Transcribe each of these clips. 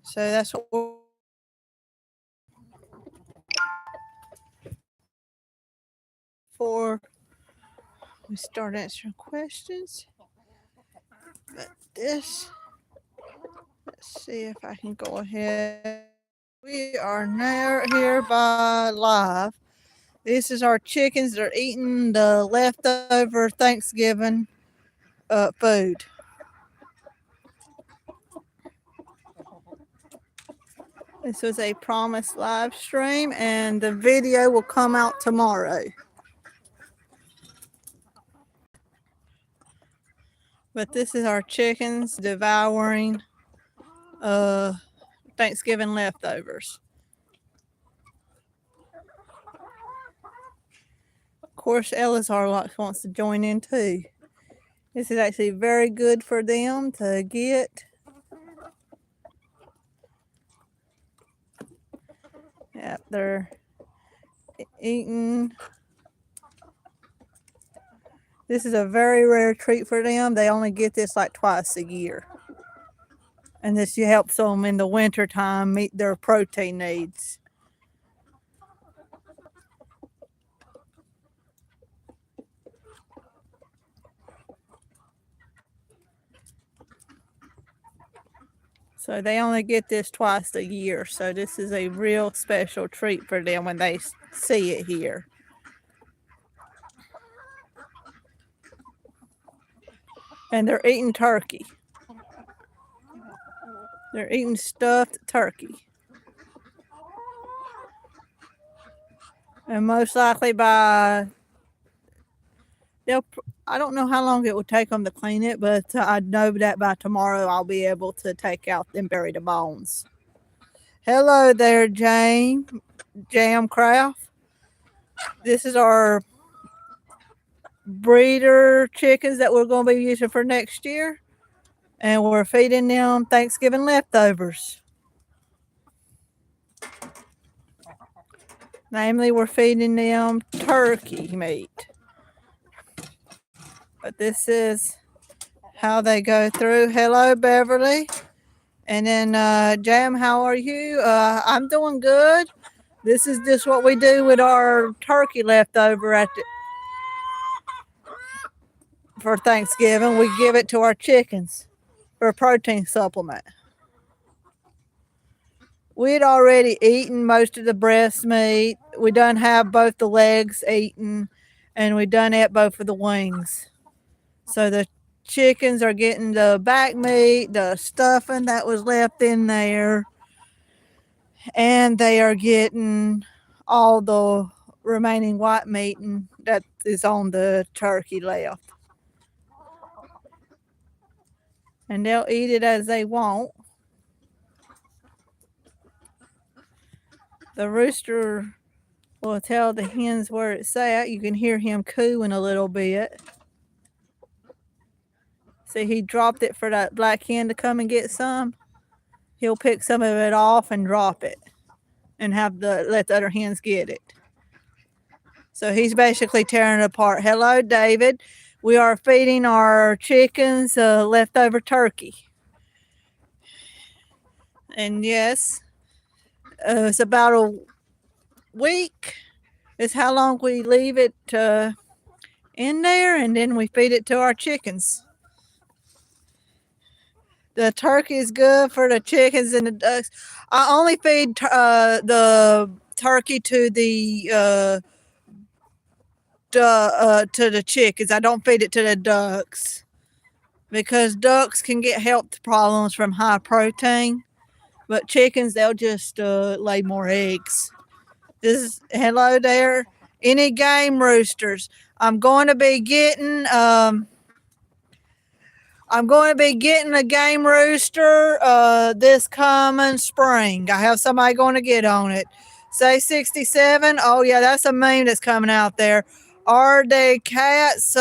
So that's what for we start answering questions. But this, let's see if I can go ahead. We are now here by live. This is our chickens. They're eating the leftover Thanksgiving food. This was a promised live stream, and the video will come out tomorrow. But this is our chickens devouring Thanksgiving leftovers. Of course, Elazar wants to join in too. This is actually very good for them to get. Yeah, they're eating. This is a very rare treat for them. They only get this like twice a year. And this helps them in the winter time meet their protein needs. So they only get this twice a year. So this is a real special treat for them when they see it here. And they're eating turkey. They're eating stuffed turkey. And most likely I don't know how long it will take them to clean it, but I know that by tomorrow I'll be able to take out and bury the bones. Hello there, Jamcraft. This is our breeder chickens that we're going to be using for next year. And we're feeding them Thanksgiving leftovers. Namely, we're feeding them turkey meat. But this is how they go through. Hello, Beverly. And then, Jam, how are you? I'm doing good. This is just what we do with our turkey leftover for Thanksgiving. We give it to our chickens for a protein supplement. We'd already eaten most of the breast meat. We done have both the legs eaten, and we done ate both of the wings. So the chickens are getting the back meat, the stuffing that was left in there, and they are getting all the remaining white meat that is on the turkey left. And they'll eat it as they want. The rooster will tell the hens where it's at. You can hear him cooing a little bit. See, he dropped it for that black hen to come and get some. He'll pick some of it off and drop it and let the other hens get it. So he's basically tearing it apart. Hello, David. We are feeding our chickens leftover turkey. And yes, it's about a week is how long we leave it in there, and then we feed it to our chickens. The turkey is good for the chickens and the ducks. I only feed the turkey to the chickens. I don't feed it to the ducks because ducks can get health problems from high protein, but chickens, they'll just lay more eggs. Hello there. Any game roosters? I'm going to be getting a game rooster this coming spring. I have somebody going to get on it. Say 67. Oh yeah, that's a meme that's coming out there. Are they cats?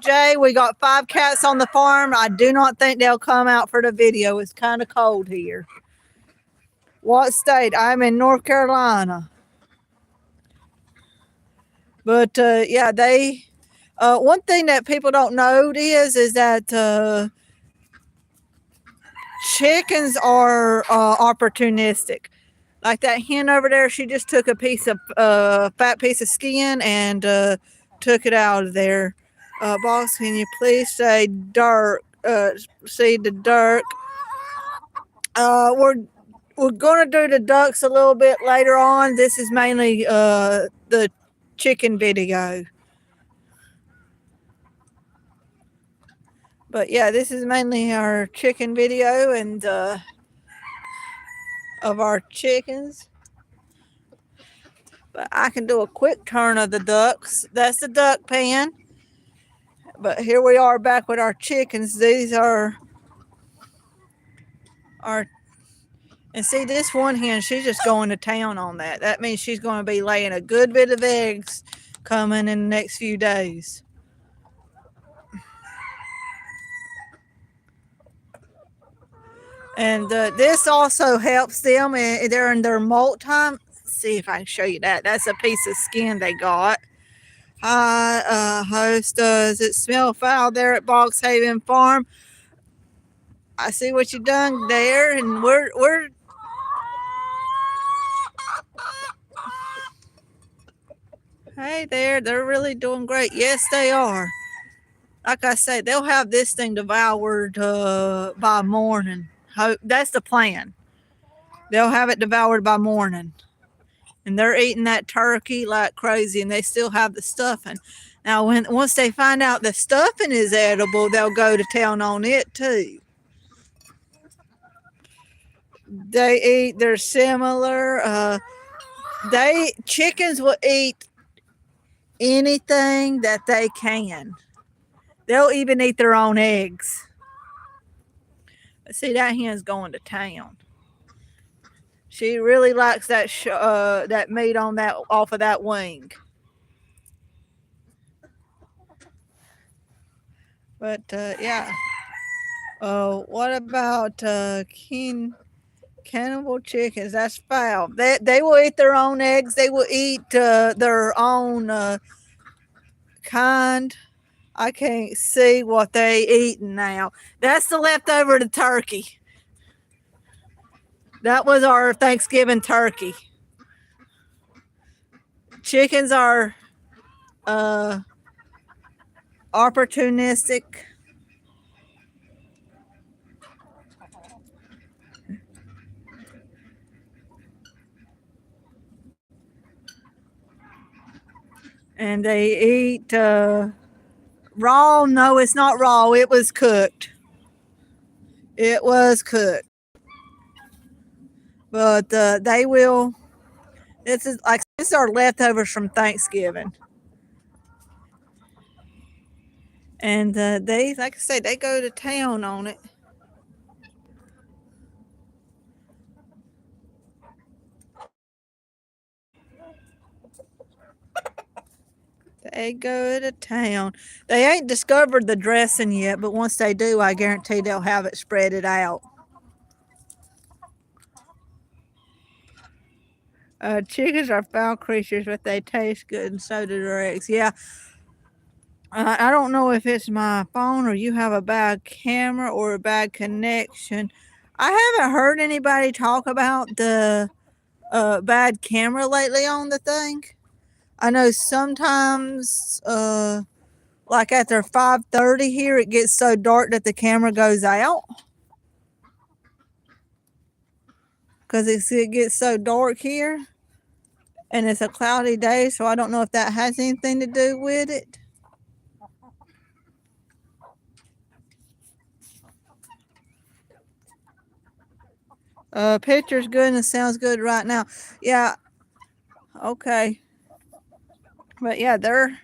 Jay, we got 5 cats on the farm. I do not think they'll come out for the video. It's kind of cold here. What state? I'm in North Carolina. But yeah, they one thing that people don't know is that chickens are opportunistic. Like that hen over there, she just took a piece of fat piece of skin and took it out of there. Boss, can you please say Dirk? See the Dirk. We're gonna do the ducks a little bit later on. This is mainly the chicken video. But yeah, this is mainly our chicken video and of our chickens. But I can do a quick turn of the ducks. That's the duck pen. But here we are back with our chickens. These are our, and see this one hen, she's just going to town on that. That means she's going to be laying a good bit of eggs coming in the next few days. And this also helps them. They're in their molt time. Let's see if I can show you that. That's a piece of skin they got. Hi, host. Does it smell foul there at Box Haven Farm? I see what you done there, and we're hey there. They're really doing great. Yes, they are. Like I say, they'll have this thing devoured by morning. That's the plan. They'll have it devoured by morning. And they're eating that turkey like crazy, and they still have the stuffing. Now, once they find out the stuffing is edible, they'll go to town on it too. They're similar. Chickens will eat anything that they can. They'll even eat their own eggs. But see, that hen's going to town. She really likes that meat on that off of that wing. But yeah. What about cannibal chickens? That's foul. They will eat their own eggs. They will eat their own kind. I can't see what they eating now. That's the leftover of the turkey. That was our Thanksgiving turkey. Chickens are opportunistic. And they eat raw. No, it's not raw. It was cooked. It was cooked. But they will. This is our leftovers from Thanksgiving. And they, like I say, they go to town on it. They go to town. They ain't discovered the dressing yet, but once they do, I guarantee they'll have it spread it out. Chickens are foul creatures, but they taste good, and so do their eggs. Yeah. I don't know if it's my phone or you have a bad camera or a bad connection. I haven't heard anybody talk about the bad camera lately on the thing. I know sometimes, like after 5:30 here, it gets so dark that the camera goes out. Because it gets so dark here. And it's a cloudy day, so I don't know if that has anything to do with it. Picture's good and it sounds good right now. Yeah. Okay. But yeah, they're.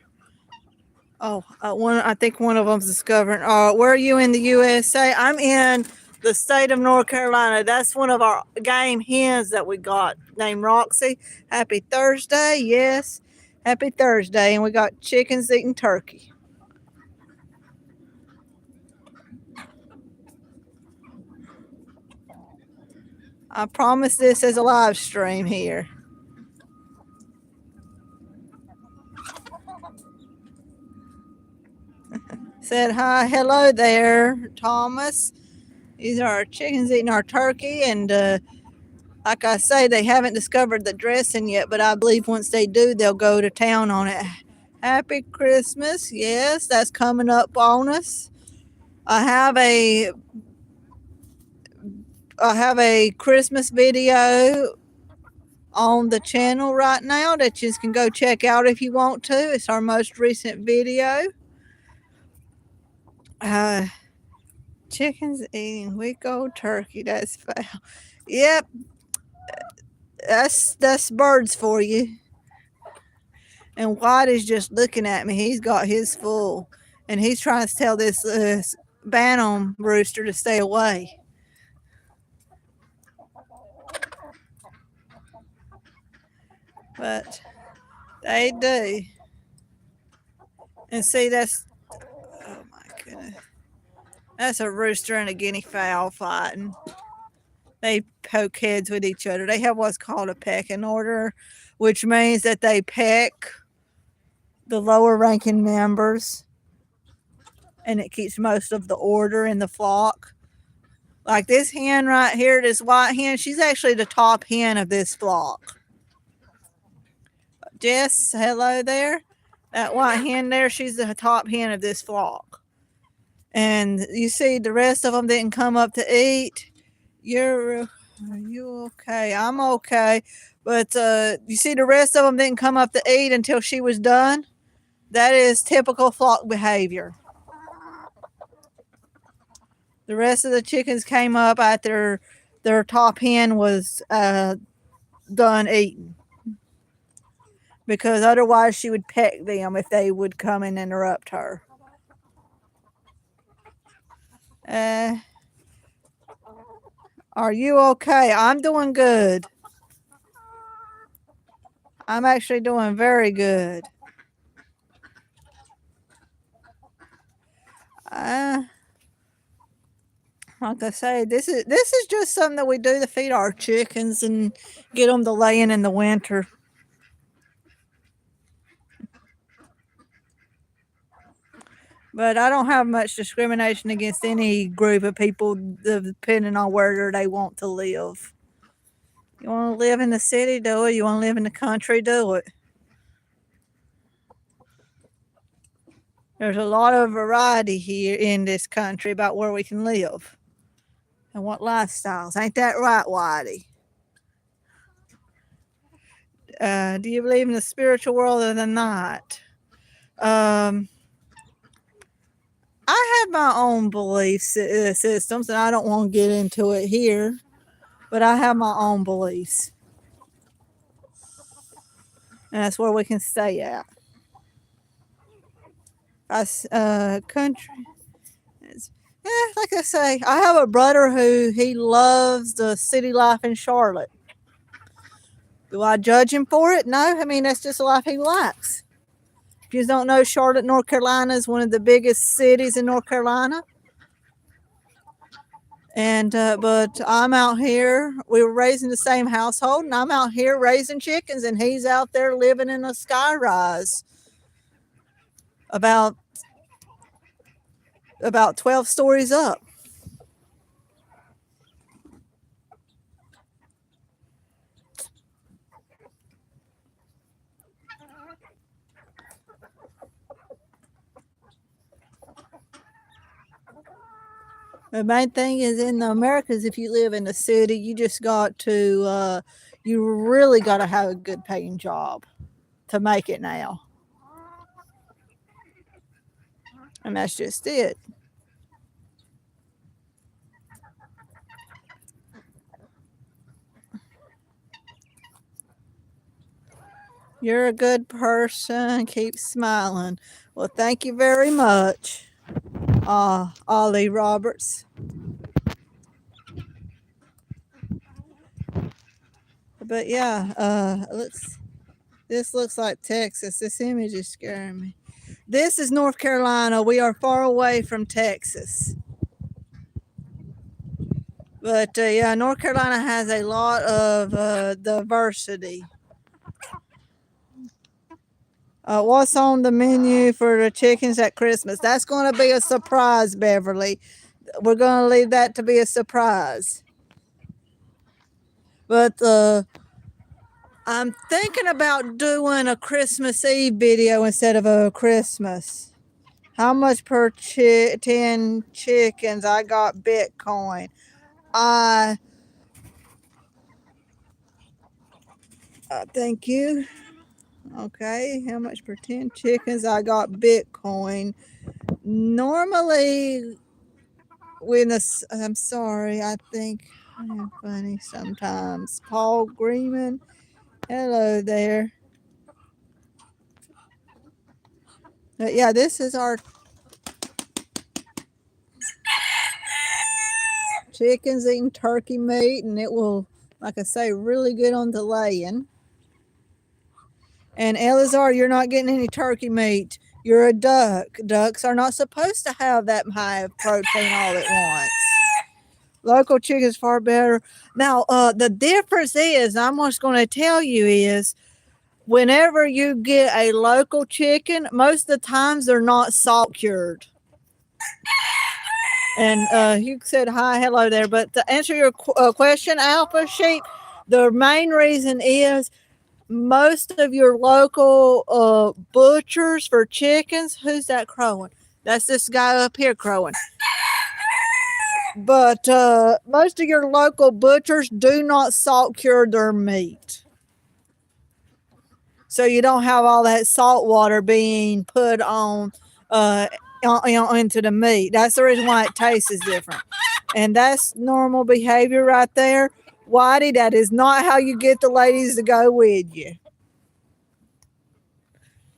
Oh, I think one of them's discovering. Where are you in the USA? I'm in the state of North Carolina. That's one of our game hens that we got named Roxy. Happy Thursday. Yes. Happy Thursday. And we got chickens eating turkey. I promise this is a live stream here. Said hi, hello there, Thomas. These are our chickens eating our turkey, and like I say, they haven't discovered the dressing yet, but I believe once they do, they'll go to town on it. Happy Christmas. Yes, that's coming up on us. I have a I have a Christmas video on the channel right now that you can go check out if you want to. It's our most recent video. Uh, Chickens eating week old turkey. That's foul. Yep, that's birds for you. And White is just looking at me. He's got his full, and he's trying to tell this Bantam rooster to stay away. But they do. And see, that's, oh my goodness, that's a rooster and a guinea fowl fighting. They poke heads with each other. They have what's called a pecking order, which means that they peck the lower ranking members, and it keeps most of the order in the flock. Like this hen right here, this white hen, she's actually the top hen of this flock. Jess, hello there. That white hen there, she's the top hen of this flock. And you see the rest of them didn't come up to eat. Are you okay? I'm okay. But you see the rest of them didn't come up to eat until she was done. That is typical flock behavior. The rest of the chickens came up after their top hen was done eating. Because otherwise she would peck them if they would come and interrupt her. Are you okay? I'm doing good. I'm actually doing very good. Like I say, this is just something that we do to feed our chickens and get them to laying in the winter. But I don't have much discrimination against any group of people depending on where they want to live. You want to live in the city, do it. You want to live in the country, do it. There's a lot of variety here in this country about where we can live and what lifestyles. Ain't that right, Whitey? Do you believe in the spiritual world or the not? I have my own belief systems, and I don't want to get into it here, but I have my own beliefs. And that's where we can stay at. Country. Like I say, I have a brother who he loves the city life in Charlotte. Do I judge him for it? No. I mean, that's just the life he likes. If you don't know, Charlotte, North Carolina is one of the biggest cities in North Carolina. And but I'm out here. We were raised in the same household, and I'm out here raising chickens, and he's out there living in a sky rise about 12 stories up. The main thing is in the Americas, if you live in the city, you just got to, you really got to have a good paying job to make it now. And that's just it. You're a good person. Keep smiling. Well, thank you very much, Ollie Roberts. But yeah, this looks like Texas. This image is scaring me. This is North Carolina. We are far away from Texas. But yeah, North Carolina has a lot of diversity. What's on the menu for the chickens at Christmas? That's going to be a surprise, Beverly. we're going to leave that to be a surprise. But I'm thinking about doing a Christmas Eve video instead of a Christmas. How much per 10 chickens? I got Bitcoin. I thank you. Okay, how much per 10 chickens? I got Bitcoin. Normally, I'm sorry, I think I am funny sometimes. Paul Greenman, hello there. Yeah, this is our chickens eating turkey meat, and it will, like I say, really good on the laying. And Eleazar, you're not getting any turkey meat. You're a duck. Ducks are not supposed to have that high of protein all at once. Local chicken is far better. Now, the difference is, I'm just going to tell you is, whenever you get a local chicken, most of the times they're not salt cured. And you said hi, hello there. But to answer your question, Alpha Sheep, the main reason is most of your local butchers for chickens. Who's that crowing? That's this guy up here crowing. But most of your local butchers do not salt cure their meat. So you don't have all that salt water being put on into the meat. That's the reason why it tastes different. And that's normal behavior right there. Whitey, that is not how you get the ladies to go with you.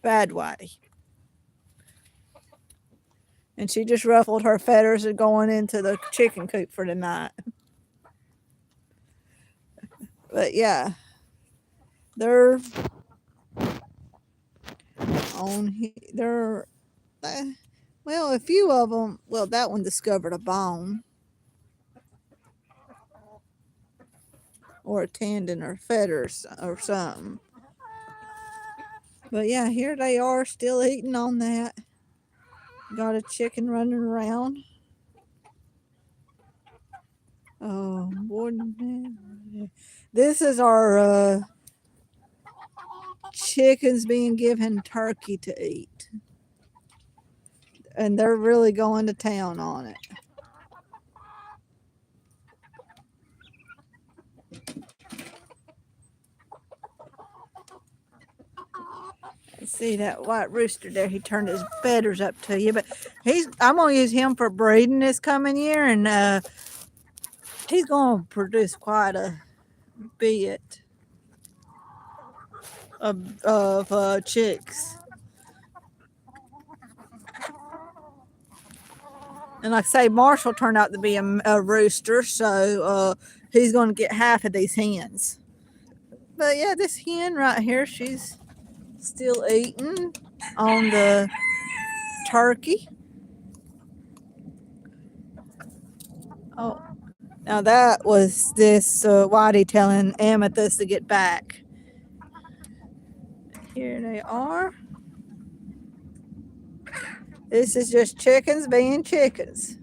Bad Whitey. And she just ruffled her feathers and going into the chicken coop for the night. But yeah, they're well, a few of them, well, that one discovered a bone or a tendon or feathers or something. But yeah, here they are still eating on that. Got a chicken running around. Oh, boy. This is our chickens being given turkey to eat. And they're really going to town on it. See that white rooster there? He turned his feathers up to you, but I'm gonna use him for breeding this coming year, and he's gonna produce quite a bit of chicks. And like I say, Marshall turned out to be a rooster, so he's gonna get half of these hens. But yeah, this hen right here, she's still eating on the turkey. Oh, now that was this Whitey telling Amethyst to get back. Here they are. This is just chickens being chickens.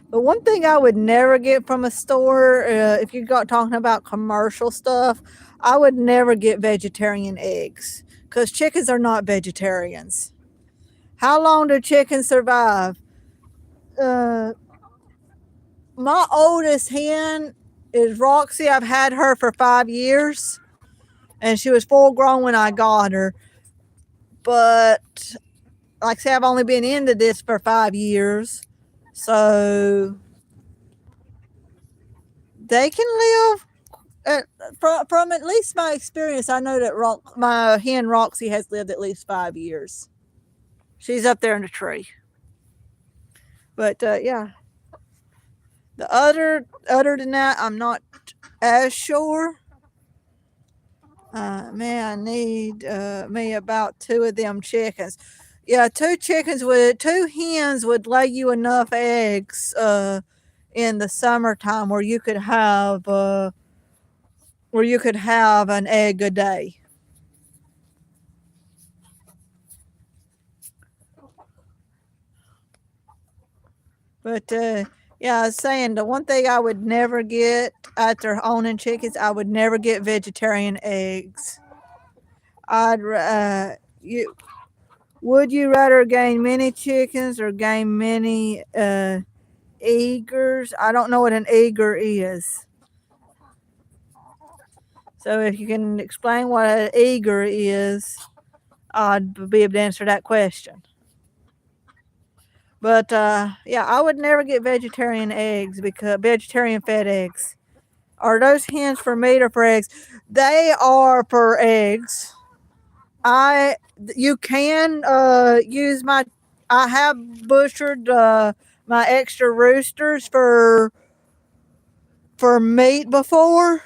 But one thing I would never get from a store, if you got talking about commercial stuff, I would never get vegetarian eggs because chickens are not vegetarians. How long do chickens survive? My oldest hen is Roxy. I've had her for 5 years, and she was full grown when I got her. But like I say, I've only been into this for 5 years, so they can live. From at least my experience, I know that my hen Roxy has lived at least 5 years. She's up there in the tree. But yeah, the other than that, I'm not as sure. Man, I need me about 2 of them chickens. Yeah, 2 hens would lay you enough eggs in the summertime where you could have an egg a day. But yeah, I was saying the one thing I would never get after owning chickens, I would never get vegetarian eggs. You would you rather gain many chickens or gain many eagers? I don't know what an eager is. So if you can explain what an eager is, I'd be able to answer that question. But yeah, I would never get vegetarian eggs because vegetarian fed eggs. Are those hens for meat or for eggs? They are for eggs. I you can use my. I have butchered my extra roosters for meat before,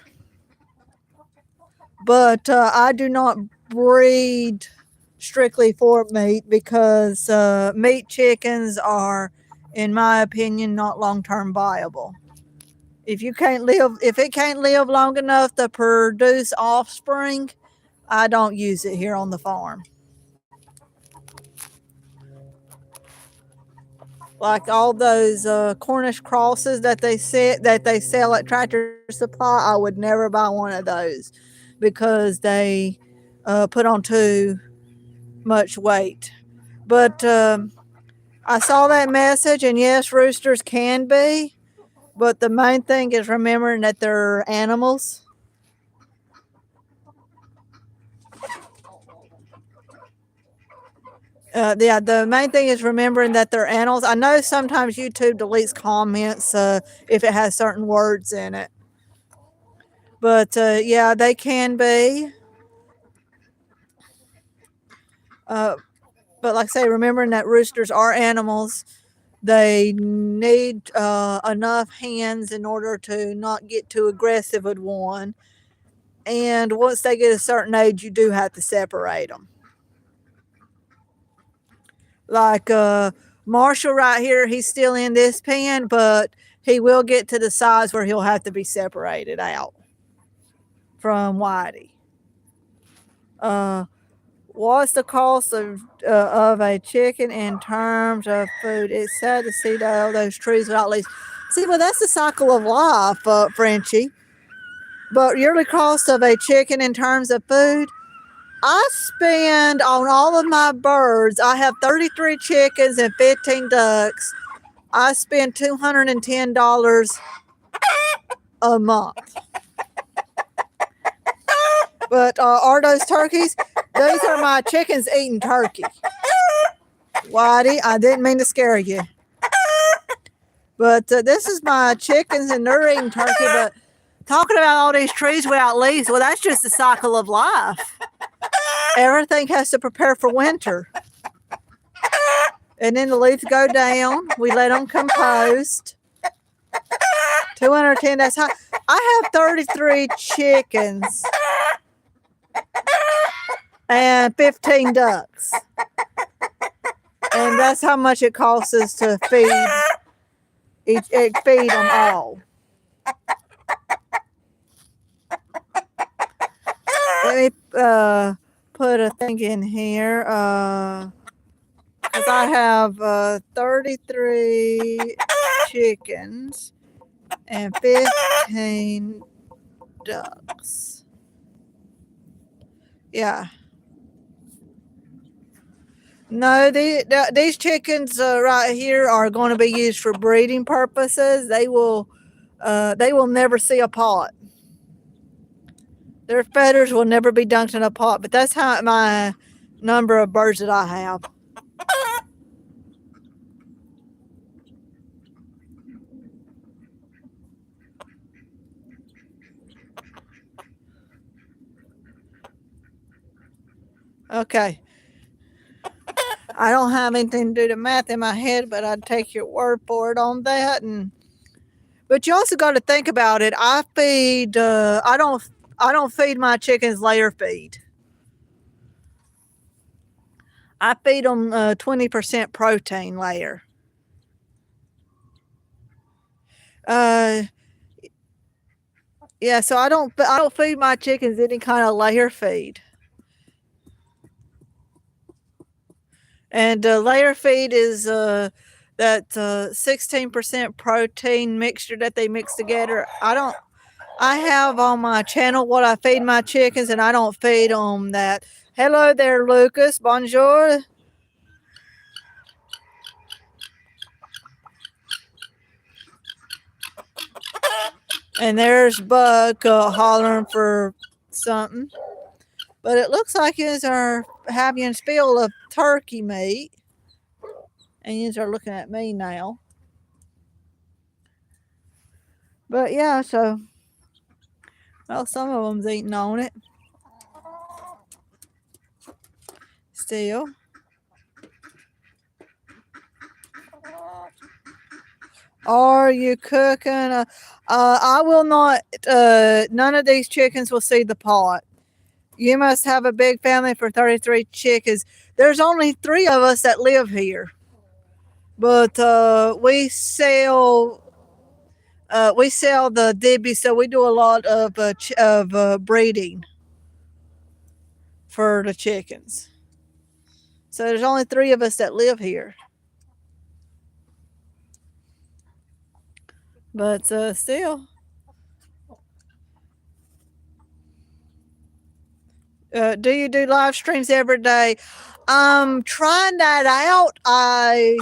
but I do not breed strictly for meat because meat chickens are, in my opinion, not long term viable. If it can't live long enough to produce offspring, I don't use it here on the farm. Like all those Cornish crosses that they sell at Tractor Supply, I would never buy one of those because they put on too much weight. But I saw that message, and yes, roosters can be, but the main thing is remembering that they're animals. Yeah, the main thing is remembering that they're animals. I know sometimes YouTube deletes comments if it has certain words in it, but yeah, they can be. Uh, but like I say, remembering that roosters are animals, they need enough hands in order to not get too aggressive with one. And once they get a certain age, you do have to separate them. Like Marshall right here, he's still in this pen, but he will get to the size where he'll have to be separated out from Whitey. Uh, what's the cost of a chicken in terms of food? It's sad to see all those trees without leaves. See, well, that's the cycle of life, Frenchie. But yearly cost of a chicken in terms of food, I spend on all of my birds. I have 33 chickens and 15 ducks. I spend $210 a month. But are those turkeys? Those are my chickens eating turkey. Whitey, I didn't mean to scare you. But this is my chickens and they're eating turkey. But talking about all these trees without leaves, well, that's just the cycle of life. Everything has to prepare for winter. And then the leaves go down. We let them compost. 210, that's high. I have 33 chickens and 15 ducks. And that's how much it costs us to feed them all. Let me put a thing in here. Because I have 33 chickens and 15 ducks. Yeah. No, these chickens right here are going to be used for breeding purposes. They will never see a pot. Their feathers will never be dunked in a pot. But that's how my number of birds that I have. Okay. I don't have anything to do the math in my head, but I'd take your word for it on that. But you also got to think about it. I feed. I don't feed my chickens layer feed. I feed them 20% protein layer. Uh, yeah. So I don't feed my chickens any kind of layer feed. And layer feed is that 16% protein mixture that they mix together. I have on my channel what I feed my chickens, and I don't feed them that. Hello there, Lucas. Bonjour. And there's Buck hollering for something. But it looks like yous are having a spill of turkey meat. And yous are looking at me now. But yeah, so, well, some of them's eating on it. Still. Are you cooking? I will not, none of these chickens will see the pot. You must have a big family for 33 chickens. There's only 3 of us that live here. But we sell the dibby, so we do a lot of breeding for the chickens. So there's only 3 of us that live here. But still. Do you do live streams every day? I'm trying that out. I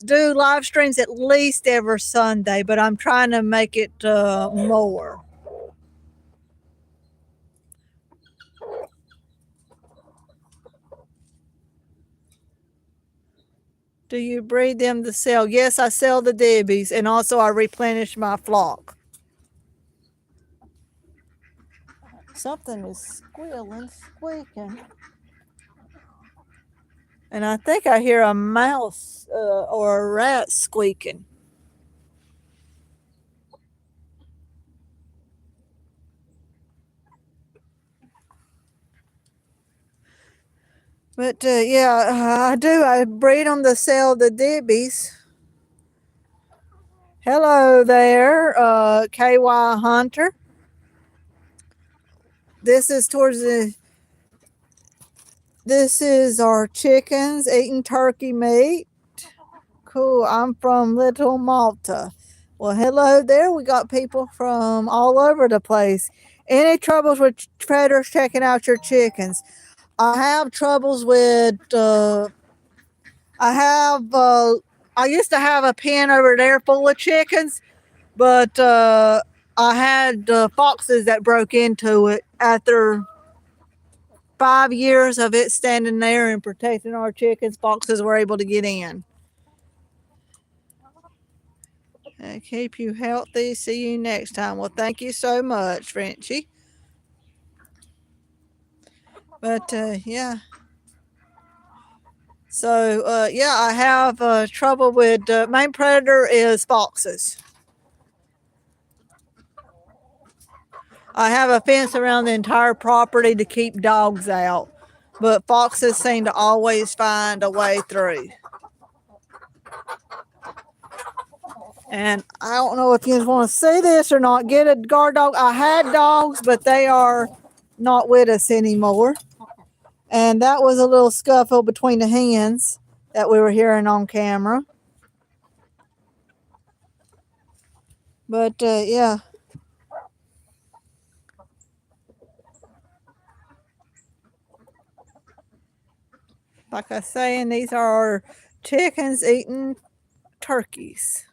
do live streams at least every Sunday, but I'm trying to make it more. Do you breed them to sell? Yes, I sell the dibbies, and also I replenish my flock. Something is squealing, squeaking. And I think I hear a mouse or a rat squeaking. But yeah, I do. I breed them to sell the dibbies. Hello there, KY Hunter. This is this is our chickens eating turkey meat. Cool. I'm from Little Malta. Well, hello there. We got people from all over the place. Any troubles with predators checking out your chickens? I have troubles with. I used to have a pen over there full of chickens, but I had foxes that broke into it after 5 years of it standing there and protecting our chickens. Foxes were able to get in. Keep you healthy. See you next time. Well, thank you so much, Frenchie. But yeah. So yeah, I have trouble with main predator is foxes. I have a fence around the entire property to keep dogs out, but foxes seem to always find a way through. And I don't know if you want to see this or not. Get a guard dog. I had dogs, but they are not with us anymore. And that was a little scuffle between the hens that we were hearing on camera. But yeah. Like I was saying, these are our chickens eating turkeys.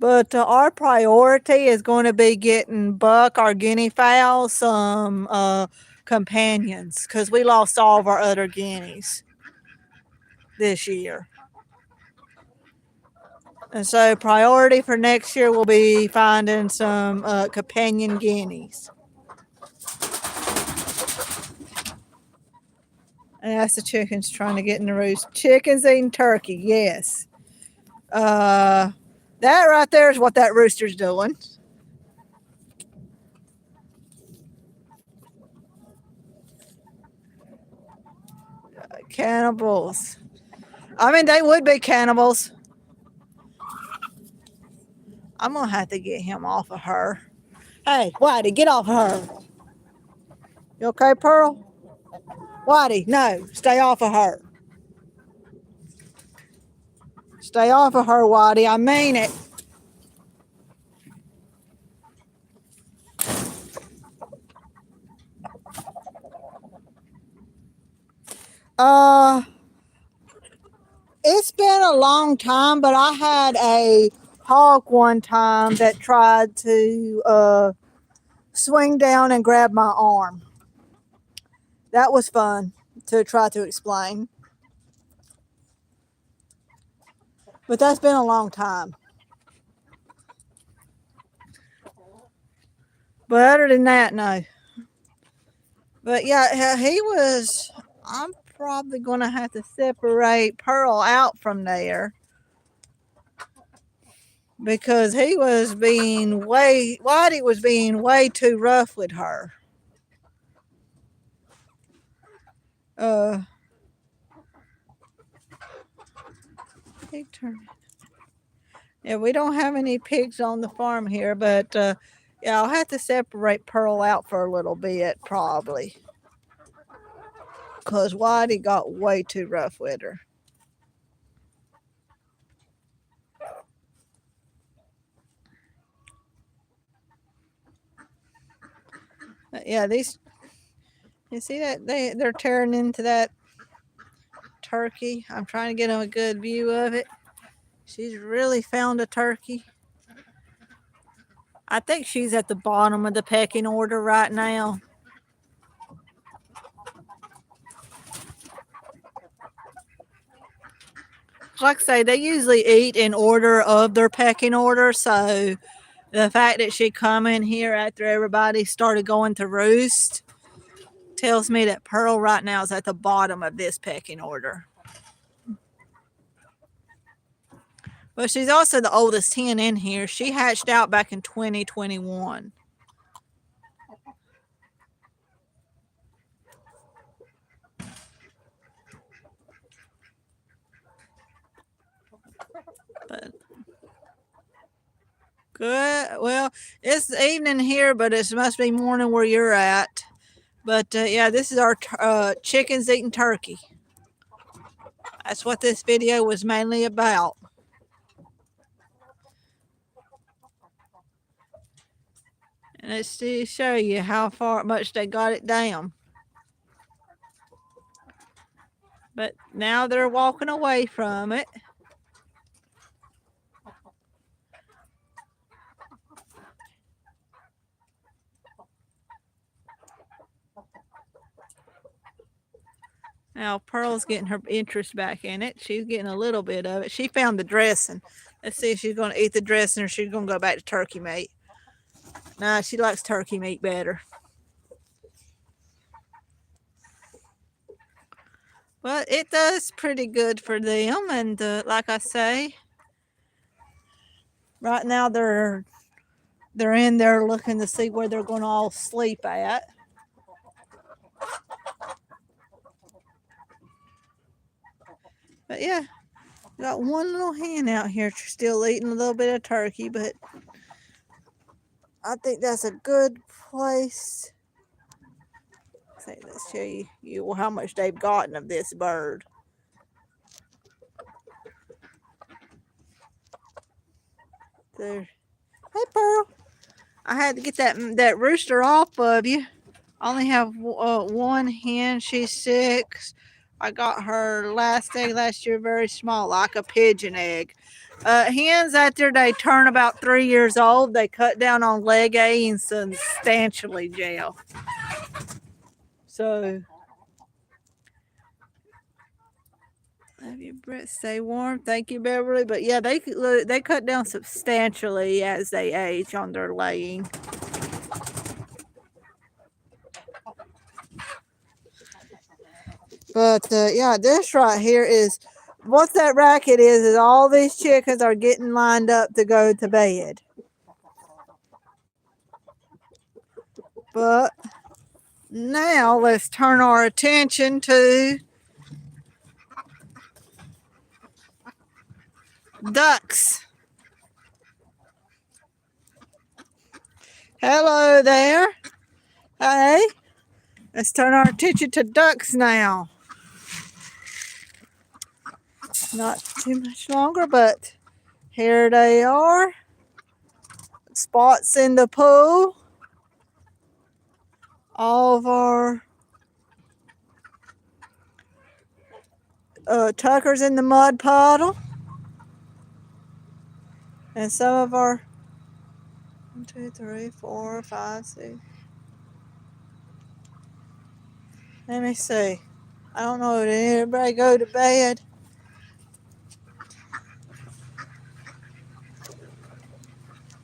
But our priority is going to be getting Buck, our guinea fowl, some companions, because we lost all of our other guineas this year. And so priority for next year will be finding some companion guineas. And that's the chickens trying to get in the roost. Chickens eating turkey, yes. That right there is what that rooster's doing. Cannibals. I mean, they would be cannibals. I'm going to have to get him off of her. Hey, Whitey, get off of her. You okay, Pearl? Whitey, no, stay off of her. Stay off of her, Whitey. I mean it. Uh, it's been a long time, but I had a hawk one time that tried to swing down and grab my arm. That was fun to try to explain. But that's been a long time. But other than that, no. But yeah, he was. I'm probably going to have to separate Pearl out from there because he was being Whitey was being way too rough with her. Uh, he turned. Yeah, we don't have any pigs on the farm here, but yeah, I'll have to separate Pearl out for a little bit probably because Whitey got way too rough with her. Yeah, these you see that they're tearing into that turkey. I'm trying to get a good view of it. She's really found a turkey. I think she's at the bottom of the pecking order right now. Like I say, they usually eat in order of their pecking order. So the fact that she come in here after everybody started going to roost tells me that Pearl right now is at the bottom of this pecking order. But she's also the oldest hen in here. She hatched out back in 2021. But good. Well, it's evening here, but it must be morning where you're at. But yeah, this is our chickens eating turkey. That's what this video was mainly about. And it's to show you how much they got it down. But now they're walking away from it. Now Pearl's getting her interest back in it. She's getting a little bit of it. She found the dressing. Let's see if she's going to eat the dressing or she's going to go back to turkey meat. Nah, she likes turkey meat better. But it does pretty good for them. And like I say, right now they're in there looking to see where they're going to all sleep at. But yeah, got one little hen out here still eating a little bit of turkey, but I think that's a good place. Let's show you how much they've gotten of this bird. There. Hey, Pearl. I had to get that rooster off of you. I only have one hen. She's 6. I got her last egg last year, very small, like a pigeon egg. Hens out there, they turn about 3 years old. They cut down on leg eggs substantially, Jill. So, love you, Brett. Stay warm. Thank you, Beverly. But yeah, they cut down substantially as they age on their laying. But yeah, this right here is what that racket is all these chickens are getting lined up to go to bed. But now let's turn our attention to ducks. Hello there. Hey. Let's turn our attention to ducks now. Not too much longer, but here they are. Spots in the pool. All of our tuckers in the mud puddle. And some of our 1, 2, 3, 4, 5, 6. Let me see. I don't know. Did everybody go to bed?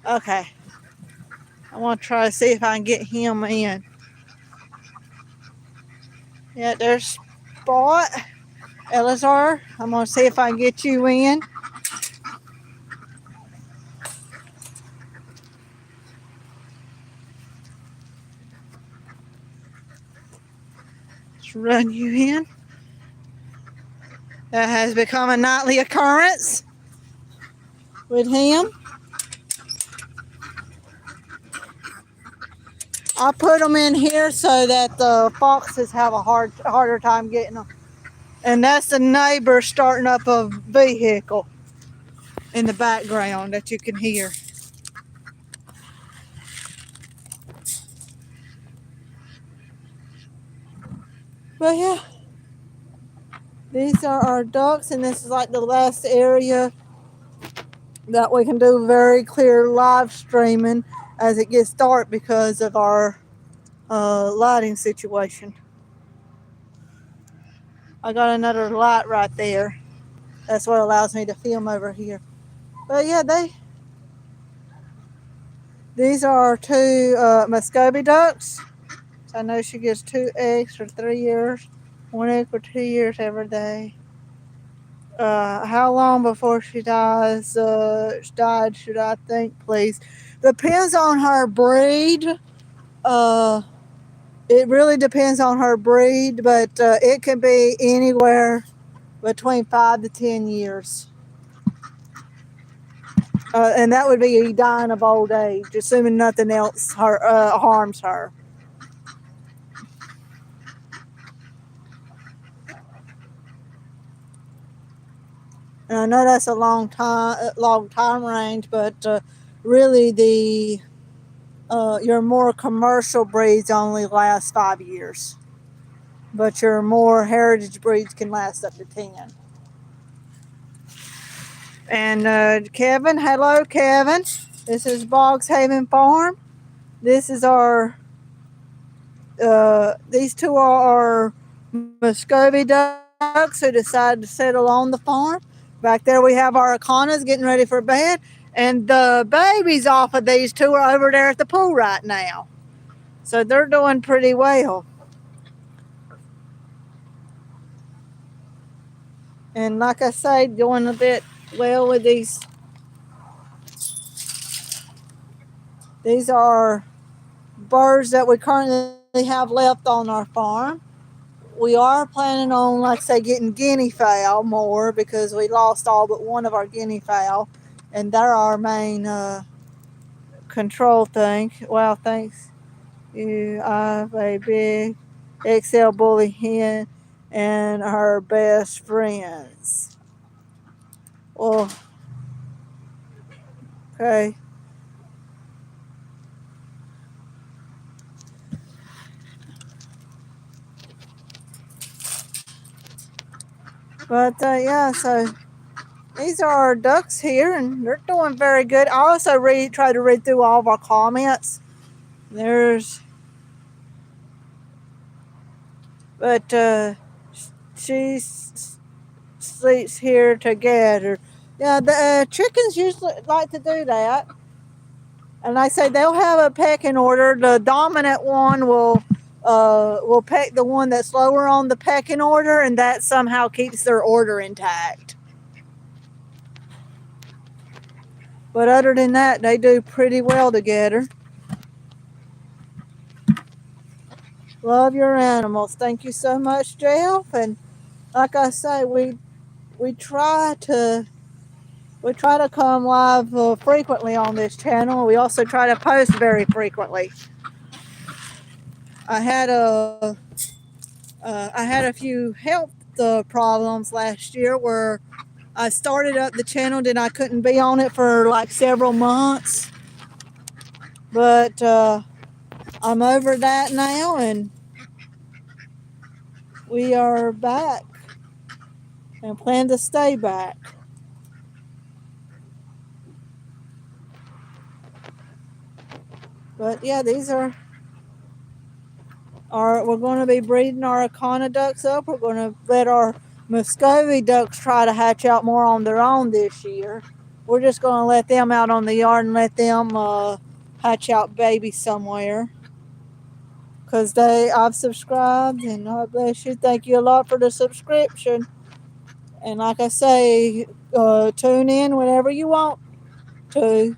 Okay. I want to try to see if I can get him in. Yeah, there's Spot. Elazar, I'm going to see if I can get you in. Let's run you in. That has become a nightly occurrence with him. I put them in here so that the foxes have a harder time getting them. And that's the neighbor starting up a vehicle in the background that you can hear. But yeah, these are our ducks, and this is like the last area that we can do very clear live streaming as it gets dark because of our lighting situation. I got another light right there. That's what allows me to film over here. But yeah, these are our two Muscovy ducks. So I know she gets 2 eggs for 3 years, 1 egg for 2 years every day. How long before she dies? Died, should I think, please? Depends on her breed. It really depends on her breed, but it can be anywhere between 5 to 10 years. And that would be dying of old age, assuming nothing else harms her. And I know that's a long time range, but really your more commercial breeds only last 5 years, but your more heritage breeds can last up to 10. And Kevin, hello Kevin. This is Boggs Haven Farm. This is our. These two are Muscovy ducks who decided to settle on the farm. Back there we have our Ikanas getting ready for bed. And the babies off of these two are over there at the pool right now. So they're doing pretty well. And like I say, doing a bit well with these. These are birds that we currently have left on our farm. We are planning on, like I say, getting guinea fowl more because we lost all but one of our guinea fowl. And they're our main control thing. Wow, thanks. You have a big XL bully hen and her best friends. Well, okay. But yeah, so these are our ducks here, and they're doing very good. I also try to read through all of our comments. But she sleeps here together. Yeah, the chickens usually like to do that. And I say they'll have a pecking order. The dominant one will peck the one that's lower on the pecking order, and that somehow keeps their order intact. But other than that, they do pretty well together. Love your animals. Thank you so much, Jeff. And like I say, we try to come live frequently on this channel. We also try to post very frequently. I had a few health problems last year where I started up the channel, then I couldn't be on it for like several months. But I'm over that now, and we are back and plan to stay back. But yeah, these are our. We're going to be breeding our Icona ducks up. We're going to let our Muscovy ducks try to hatch out more on their own this year. We're just going to let them out on the yard and let them hatch out babies somewhere. Because I've subscribed, and God bless you. Thank you a lot for the subscription. And like I say, tune in whenever you want to,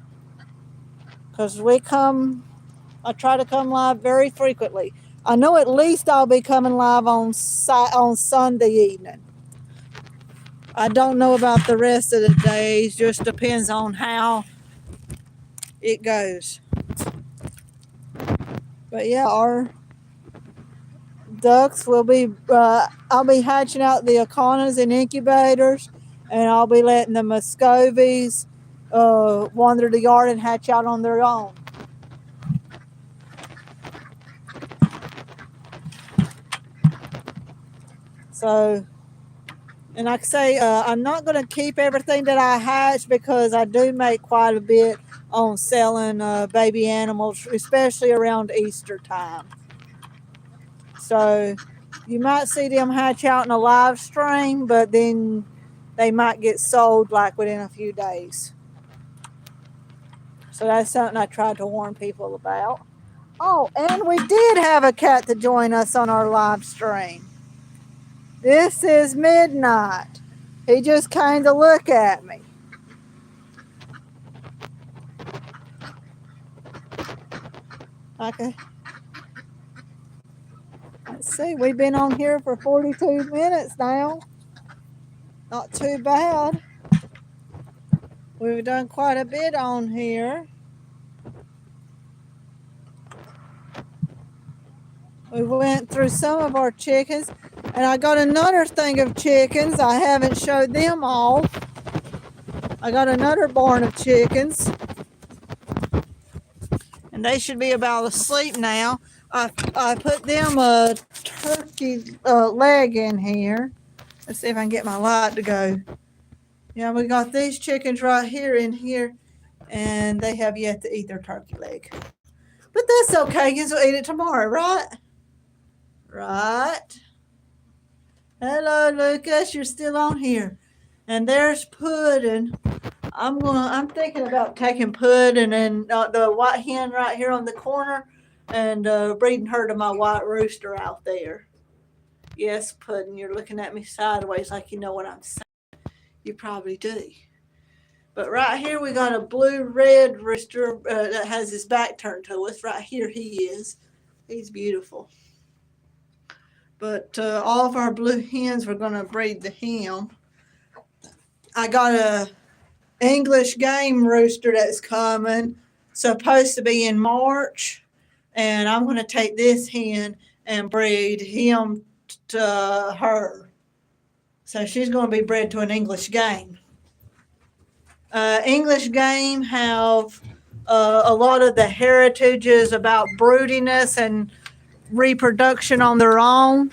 because I try to come live very frequently. I know at least I'll be coming live on Sunday evening. I don't know about the rest of the days, just depends on how it goes. But yeah, our ducks will be, I'll be hatching out the Iconas in incubators, and I'll be letting the Muscovies wander the yard and hatch out on their own. So, and like I say, I'm not going to keep everything that I hatch because I do make quite a bit on selling baby animals, especially around Easter time. So you might see them hatch out in a live stream, but then they might get sold like within a few days. So that's something I tried to warn people about. Oh, and we did have a cat to join us on our live stream. This is Midnight. He just came to look at me. Okay. Let's see. We've been on here for 42 minutes now. Not too bad. We've done quite a bit on here. We went through some of our chickens, and I got another thing of chickens. I haven't showed them all. I got another barn of chickens, and they should be about asleep now. I put them a turkey leg in here. Let's see if I can get my light to go. Yeah, we got these chickens right here in here, and they have yet to eat their turkey leg. But that's okay, because we'll eat it tomorrow, right? Right. Hello, Lucas. You're still on here. And there's Puddin'. I'm thinking about taking Puddin' and the white hen right here on the corner, and breeding her to my white rooster out there. Yes, Puddin', you're looking at me sideways like you know what I'm saying. You probably do. But right here we got a blue-red rooster that has his back turned to us. Right here he is. He's beautiful. But all of our blue hens we're going to breed to him. I got a English game rooster that's coming, supposed to be in March, and I'm going to take this hen and breed him to her. So she's going to be bred to an English game. English game have a lot of the heritages about broodiness and reproduction on their own.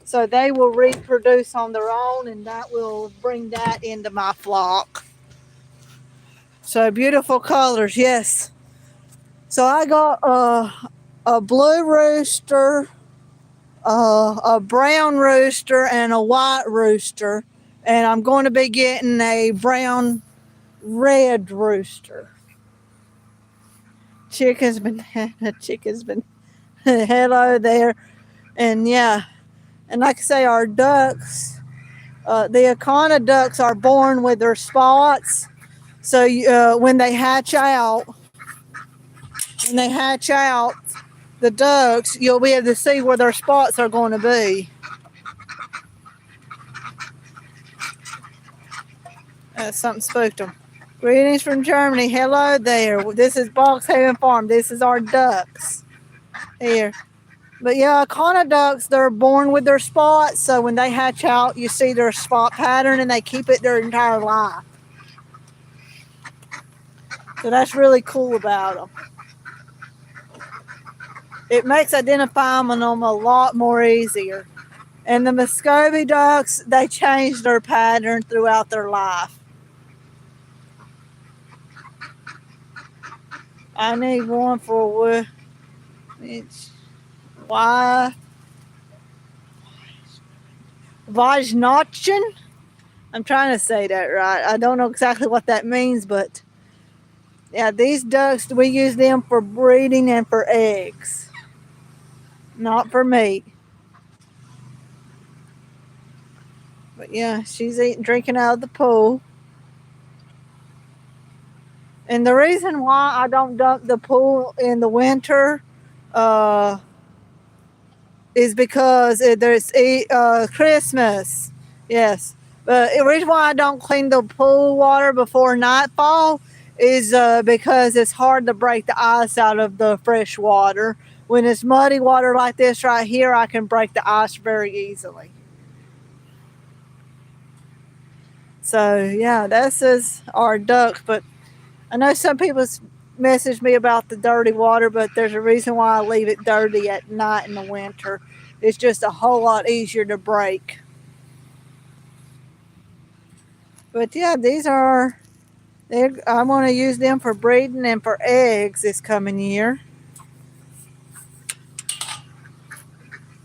So they will reproduce on their own, and that will bring that into my flock. So beautiful colors, yes. So I got a blue rooster, a brown rooster, and a white rooster. And I'm going to be getting a brown red rooster. Chicken's been hello there. And yeah, and like I say, our ducks, the Icona ducks are born with their spots. So when they hatch out, the ducks, you'll be able to see where their spots are going to be. Something spooked them. Greetings from Germany. Hello there. This is Boxhaven Farm. This is our ducks. Here. But yeah, conodonts, they're born with their spots. So when they hatch out, you see their spot pattern and they keep it their entire life. So that's really cool about them. It makes identifying them a lot more easier. And the Muscovy ducks, they change their pattern throughout their life. I need one for it's why Vajnachin. I'm trying to say that right. I don't know exactly what that means, but yeah, these ducks, we use them for breeding and for eggs, not for meat. But yeah, she's eating, drinking out of the pool. And the reason why I don't dump the pool in the winter uh, is because there's Christmas. Yes. But the reason why I don't clean the pool water before nightfall is because it's hard to break the ice out of the fresh water. When it's muddy water like this right here, I can break the ice very easily. So yeah, this is our ducks. But I know some people message me about the dirty water, but there's a reason why I leave it dirty at night in the winter. It's just a whole lot easier to break. But yeah, these are, I want to use them for breeding and for eggs this coming year.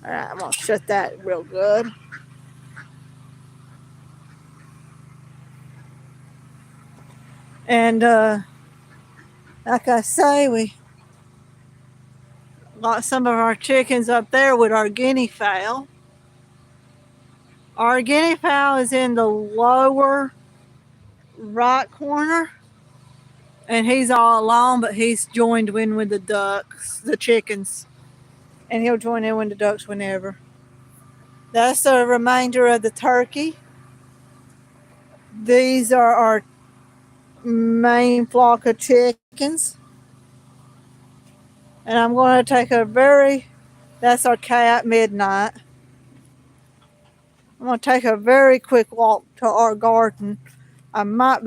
All right, I'm going to shut that real good. And like I say, we got some of our chickens up there with our guinea fowl. Our guinea fowl is in the lower right corner, and he's all alone, but he's joined in with the ducks, the chickens, and he'll join in with the ducks whenever. That's a reminder of the turkey. These are our main flock of chickens, and I'm going to take that's our cat Midnight. I'm going to take a very quick walk to our garden. I might be